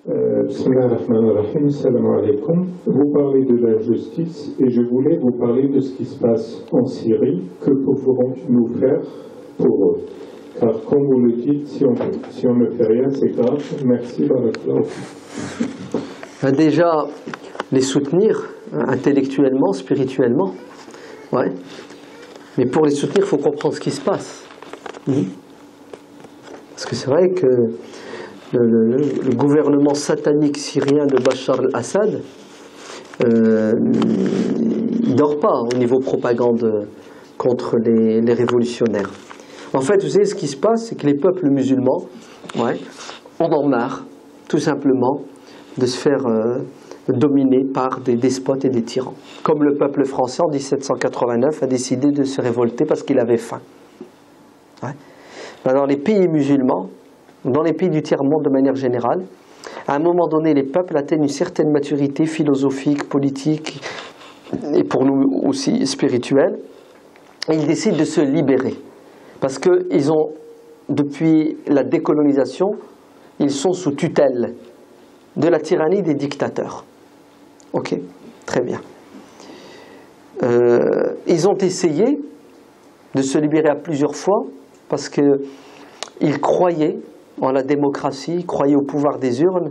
Bismillahirrahmanirrahim, salam alaikum. Vous parlez de l'injustice et je voulais vous parler de ce qui se passe en Syrie. Que pouvons-nous faire pour eux? Car comme vous le dites, si on ne fait rien, c'est grave. Merci, barakallahu. Déjà, les soutenir intellectuellement, spirituellement. Ouais. Mais pour les soutenir, il faut comprendre ce qui se passe. Parce que c'est vrai que le gouvernement satanique syrien de Bachar al-Assad, il ne dort pas au niveau propagande contre les révolutionnaires. En fait, vous savez, ce qui se passe, c'est que les peuples musulmans, en ont marre, tout simplement, de se faire dominer par des despotes et des tyrans. Comme le peuple français en 1789 a décidé de se révolter parce qu'il avait faim. Dans les pays musulmans, dans les pays du tiers-monde de manière générale, à un moment donné, les peuples atteignent une certaine maturité philosophique, politique, et pour nous aussi spirituelle, et ils décident de se libérer. Parce qu'ils ont, depuis la décolonisation, ils sont sous tutelle de la tyrannie des dictateurs. Ok, très bien. Ils ont essayé de se libérer à plusieurs fois parce qu'ils croyaient en la démocratie, ils croyaient au pouvoir des urnes,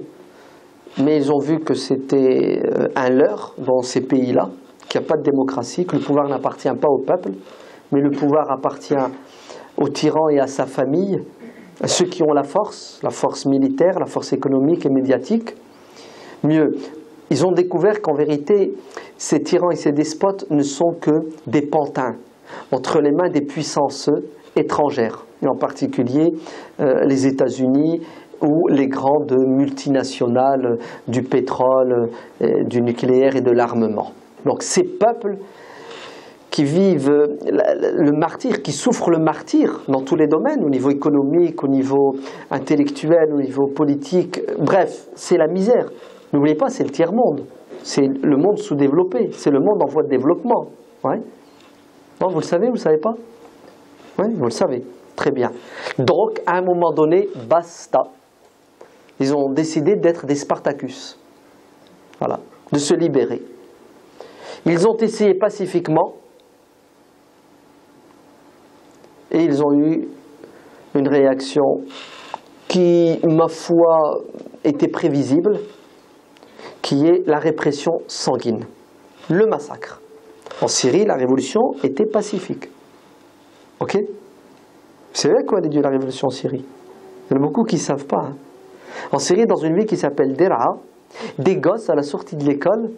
mais ils ont vu que c'était un leurre dans ces pays-là, qu'il n'y a pas de démocratie, que le pouvoir n'appartient pas au peuple, mais le pouvoir appartient au tyran et à sa famille, à ceux qui ont la force militaire, la force économique et médiatique. Mieux, ils ont découvert qu'en vérité, ces tyrans et ces despotes ne sont que des pantins entre les mains des puissances étrangères, et en particulier les États-Unis ou les grandes multinationales du pétrole, du nucléaire et de l'armement. Donc ces peuples qui vivent le martyre, qui souffrent le martyre dans tous les domaines, au niveau économique, au niveau intellectuel, au niveau politique, bref, c'est la misère. N'oubliez pas, c'est le tiers-monde, c'est le monde sous-développé, c'est le monde en voie de développement. Ouais. Bon, vous le savez, vous ne le savez pas? Oui, vous le savez, très bien. Donc, à un moment donné, basta. Ils ont décidé d'être des Spartacus. Voilà, de se libérer. Ils ont essayé pacifiquement et ils ont eu une réaction qui, ma foi, était prévisible, qui est la répression sanguine, le massacre. En Syrie, la révolution était pacifique. Ok? C'est vrai quoi, la révolution en Syrie? Il y en a beaucoup qui ne savent pas. En Syrie, dans une ville qui s'appelle Dera, des gosses à la sortie de l'école,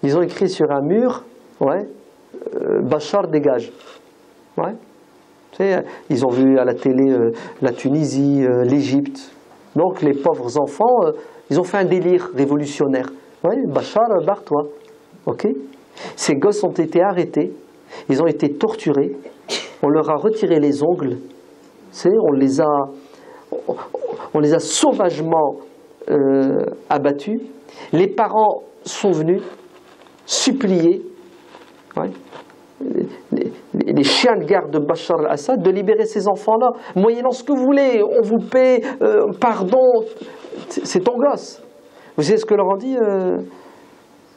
ils ont écrit sur un mur, Bachar dégage. Ouais. Ils ont vu à la télé la Tunisie, l'Égypte. Donc les pauvres enfants, ils ont fait un délire révolutionnaire. Bachar, barre-toi. Ok? Ces gosses ont été arrêtés, ils ont été torturés, on leur a retiré les ongles, on les a sauvagement abattus. Les parents sont venus supplier les chiens de garde de Bachar al-Assad de libérer ces enfants-là. Moyennant ce que vous voulez, on vous paie, pardon, c'est ton gosse. Vous savez ce que leur ont dit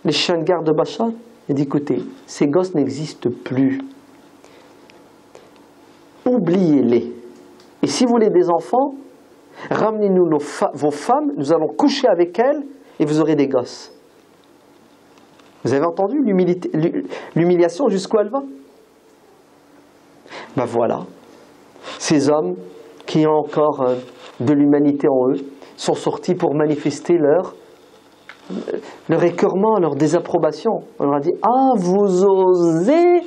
les chiens de garde de Bachar? Ils ont dit, écoutez, ces gosses n'existent plus. Oubliez-les. Et si vous voulez des enfants, ramenez-nous vos femmes, nous allons coucher avec elles et vous aurez des gosses. Vous avez entendu l'humiliation jusqu'où elle va? Ben voilà, ces hommes qui ont encore de l'humanité en eux sont sortis pour manifester leur écœurement, leur désapprobation. On leur a dit, ah, vous osez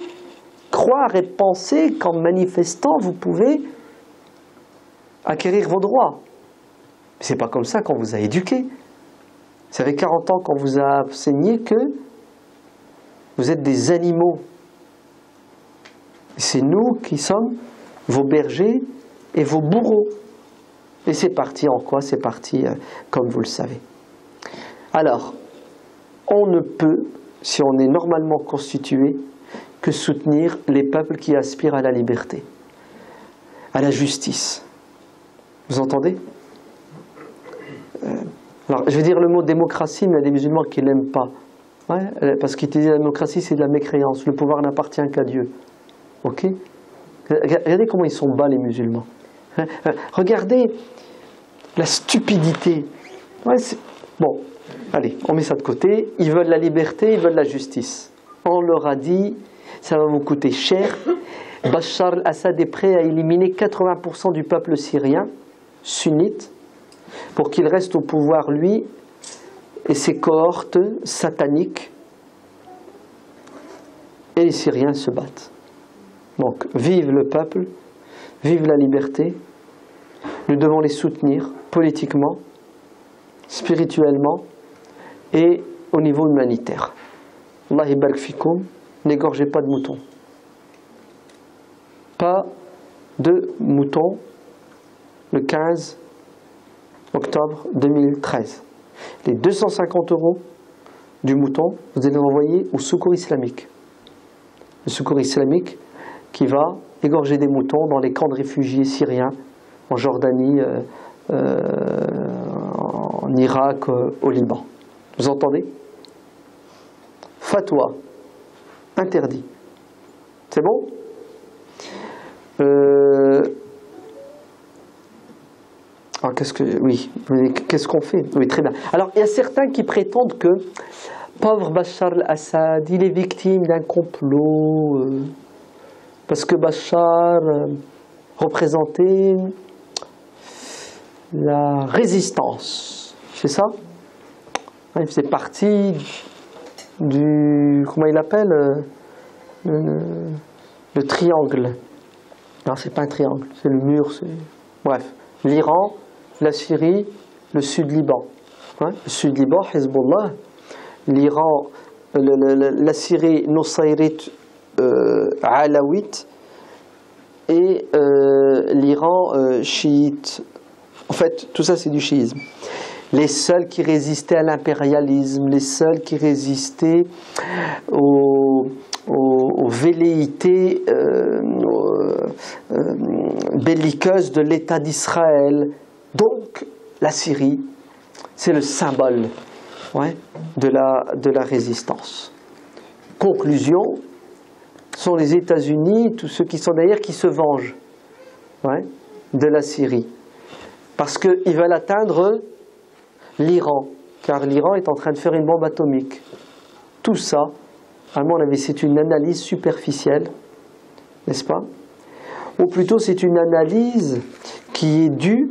croire et penser qu'en manifestant vous pouvez acquérir vos droits. C'est pas comme ça qu'on vous a éduqué. Ça fait 40 ans qu'on vous a enseigné que vous êtes des animaux. C'est nous qui sommes vos bergers et vos bourreaux. Et c'est parti en quoi? C'est parti comme vous le savez. Alors, on ne peut, si on est normalement constitué, que soutenir les peuples qui aspirent à la liberté, à la justice. Vous entendez? Alors, je vais dire le mot démocratie, mais il y a des musulmans qui ne l'aiment pas. Ouais, parce qu'ils disent la démocratie, c'est de la mécréance. Le pouvoir n'appartient qu'à Dieu. Ok? Regardez comment ils sont bas, les musulmans. Regardez la stupidité. Ouais, bon, allez, on met ça de côté. Ils veulent la liberté, ils veulent la justice. On leur a dit, ça va vous coûter cher. Bachar al-Assad est prêt à éliminer 80% du peuple syrien, sunnite, pour qu'il reste au pouvoir, lui, et ses cohortes sataniques. Et les Syriens se battent. Donc, vive le peuple, vive la liberté. Nous devons les soutenir politiquement, spirituellement et au niveau humanitaire. Allah barak fikoum, n'égorgez pas de moutons. Pas de moutons le 15 octobre 2013. Les 250 € du mouton, vous allez l'envoyer au secours islamique. Le secours islamique qui va égorger des moutons dans les camps de réfugiés syriens, en Jordanie, en Irak, au Liban. Vous entendez? Fatwa, interdit. C'est bon? Alors qu'est-ce qu'on fait? Oui, très bien. Alors, il y a certains qui prétendent que pauvre Bachar al-Assad, il est victime d'un complot, parce que Bachar représentait la résistance. C'est ça? Il faisait partie du... Comment il appelle? Le triangle. Non, c'est pas un triangle, c'est le mur. Bref, l'Iran, la Syrie, le Sud-Liban. Le Sud-Liban, Hezbollah. L'Iran, la Syrie, Nusayrit Alawite. Et l'Iran, chiite. En fait, tout ça, c'est du chiisme. Les seuls qui résistaient à l'impérialisme, les seuls qui résistaient aux velléités belliqueuses de l'État d'Israël. Donc, la Syrie, c'est le symbole de la résistance. Conclusion, sont les États-Unis, tous ceux qui sont derrière, qui se vengent de la Syrie. Parce qu'ils veulent atteindre l'Iran, car l'Iran est en train de faire une bombe atomique. Tout ça, à mon avis, c'est une analyse superficielle, n'est-ce pas? Ou plutôt, c'est une analyse qui est due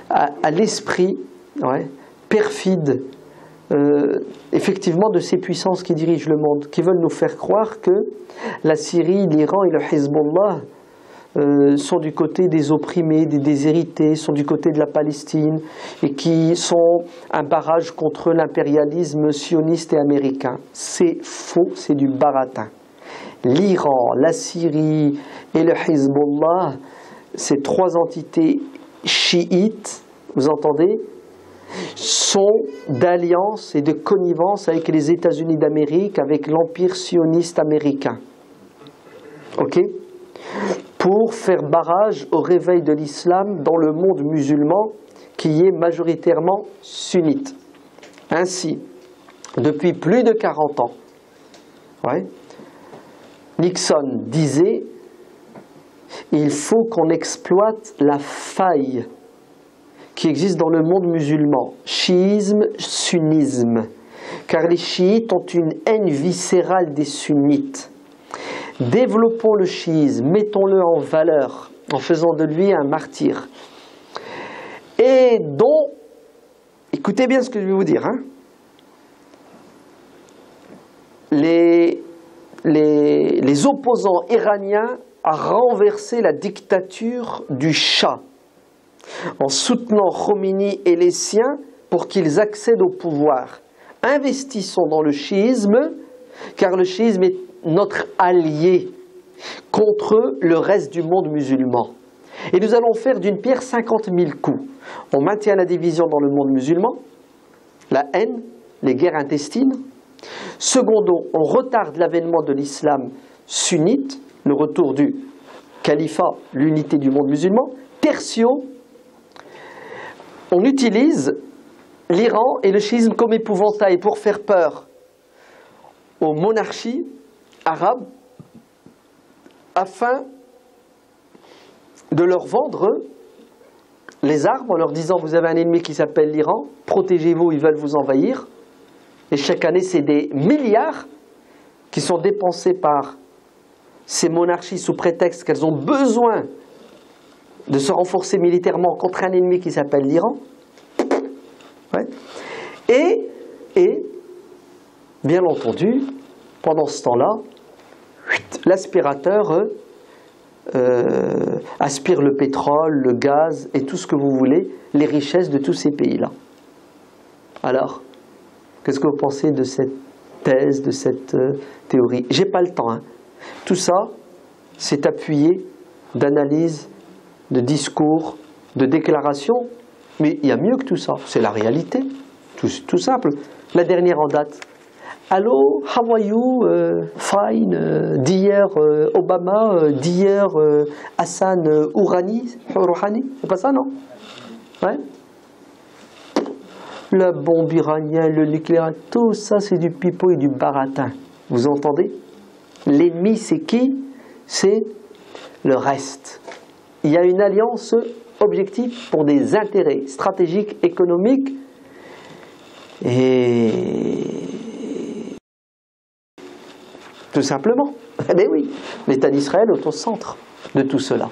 à l'esprit perfide, effectivement, de ces puissances qui dirigent le monde, qui veulent nous faire croire que la Syrie, l'Iran et le Hezbollah sont du côté des opprimés, des déshérités, sont du côté de la Palestine et qui sont un barrage contre l'impérialisme sioniste et américain. C'est faux, c'est du baratin. L'Iran, la Syrie et le Hezbollah, ces trois entités chiites, vous entendez, sont d'alliance et de connivence avec les États-Unis d'Amérique, avec l'empire sioniste américain. Ok ? Pour faire barrage au réveil de l'islam dans le monde musulman qui est majoritairement sunnite. Ainsi, depuis plus de 40 ans, Nixon disait « Il faut qu'on exploite la faille qui existe dans le monde musulman, chiisme, sunnisme, car les chiites ont une haine viscérale des sunnites. Développons le chiisme, mettons-le en valeur, en faisant de lui un martyr. Et dont, écoutez bien ce que je vais vous dire, les opposants iraniens ont renversé la dictature du Shah, en soutenant Khomeini et les siens pour qu'ils accèdent au pouvoir. Investissons dans le chiisme, car le chiisme est notre allié contre le reste du monde musulman. Et nous allons faire d'une pierre 50 000 coups. On maintient la division dans le monde musulman, la haine, les guerres intestines. Secondo, on retarde l'avènement de l'islam sunnite, le retour du califat, l'unité du monde musulman. tertio, on utilise l'Iran et le chiisme comme épouvantail pour faire peur aux monarchies arabes afin de leur vendre les armes en leur disant vous avez un ennemi qui s'appelle l'Iran, protégez-vous, ils veulent vous envahir. Et chaque année, c'est des milliards qui sont dépensés par ces monarchies sous prétexte qu'elles ont besoin de se renforcer militairement contre un ennemi qui s'appelle l'Iran. Ouais. Et, bien entendu, pendant ce temps-là, l'aspirateur aspire le pétrole, le gaz et tout ce que vous voulez, les richesses de tous ces pays-là. Alors, qu'est-ce que vous pensez de cette thèse, de cette théorie? J'ai pas le temps, hein. Tout ça, c'est appuyé d'analyses, de discours, de déclarations, mais il y a mieux que tout ça, c'est la réalité, tout simple. La dernière en date. Allô, how are you? Fine. D'hier Obama, d'hier Hassan Rouhani, c'est pas ça, non? Ouais. La bombe iranienne, le nucléaire, tout ça c'est du pipeau et du baratin. Vous entendez? L'ennemi c'est qui? C'est le reste. Il y a une alliance objective pour des intérêts stratégiques, économiques et tout simplement. Eh bien oui, l'État d'Israël est au centre de tout cela.